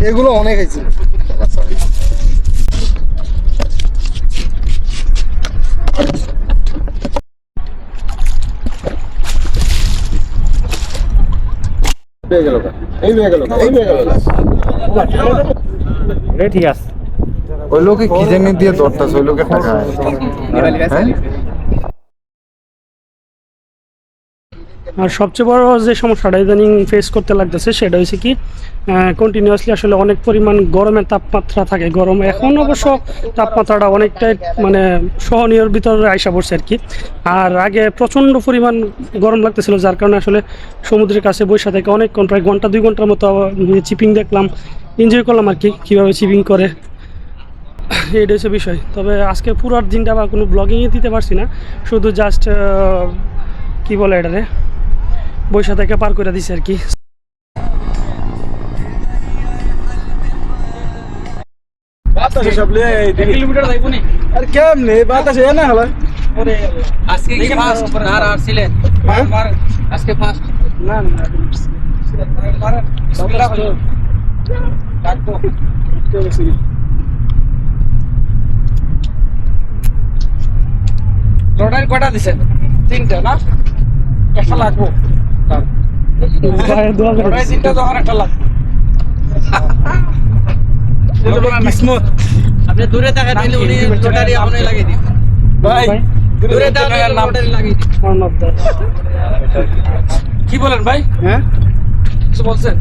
এগুলো অনেক আছে। ঠিক আছে ওই লোকে কি জানি দিয়ে ধরতেছে, ওই লোকের টাকা। আর সবচেয়ে বড় যে সমস্যাটা ইদানিং ফেস করতে লাগতেছে সেটা হচ্ছে কি কন্টিনিউয়াসলি আসলে অনেক পরিমাণ গরমের তাপমাত্রা থাকে। গরম এখন অবশ্য তাপমাত্রাটা অনেকটাই মানে সহনীয়র ভিতরে আইসা পড়ছে আর কি। আর আগে প্রচণ্ড পরিমাণ গরম লাগতেছিল, যার কারণে আসলে সমুদ্রের কাছে বৈশা থেকে অনেকক্ষণ প্রায় ঘন্টা 2 ঘন্টার মতো চিপিং দেখলাম, এনজয় করলাম আর কি কীভাবে চিপিং করে। এটা হচ্ছে বিষয়। তবে আজকে পুরো দিনটা বা কোনো ব্লগিংই দিতে পারছি না, শুধু জাস্ট কি বলে এটারে বৈশা থেকে পার করে দিছে আর কি। কিলোমিটার যাইব নি আর কেমনে বাতাস এ না হলো আজকে কি ফার্স্ট আর আসছিলেন আজকে ফার্স্ট না না বিসমিল্লাহ ডাকবো লড়াই কটা দিছেন? 3টা না? একটা লাগবো লড়াই 3টা তখন একটা লাগবে। কিসমত আপনি দূরে তাকায় দিলে উনি লটারি আপনি লাগিয়ে দিন ভাই দূরে তাকায় লটারি লাগিয়ে দিন। কি বলেন ভাই? হ্যাঁ কিছু বলছেন?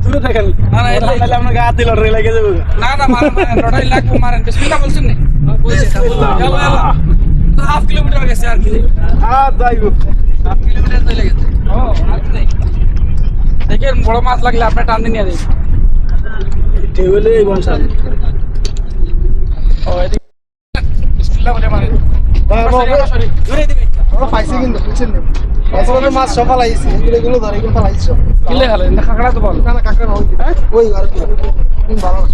দূরে থাকেন না না তাহলে আপনাকে হাত দিল রে লাগে যাবে না না মারেন লটারি লাগবো মারেন। বিসমিল্লাহ বলছেন না? বলছি চলো হাফ কিলোমিটার গেছে আর কি। হাত যাইবো হাফ কিলোমিটার চলে গেছে। ও আর নাই দেখেন বড় মাছ লাগলে আপনি টান দিয়ে নিয়ে যাবেন। টেবিলে এই বংশাল ও এদিকে বিসমিল্লাহ বলে মারেন। ধরে দিবি আমরা পাইছি কিন্তু বুঝছেন না আসলে মাছ সকাল আইছে এগুলো ধরে এগুলো পাইছো কিলে গেল না কাঁকড়া তো বল না না কাকা ওই আর কি ভালো না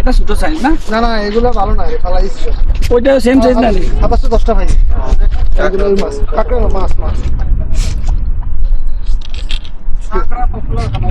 এটা ছোট সাইজ না? না না এগুলো ভালো না রে পালাইছো ওইটা সেম সাইজ না? আবার 10টা পাইছি এগুলো ওই মাছ কাকা মাছ মাছ কাঁকড়া পপুলার খানা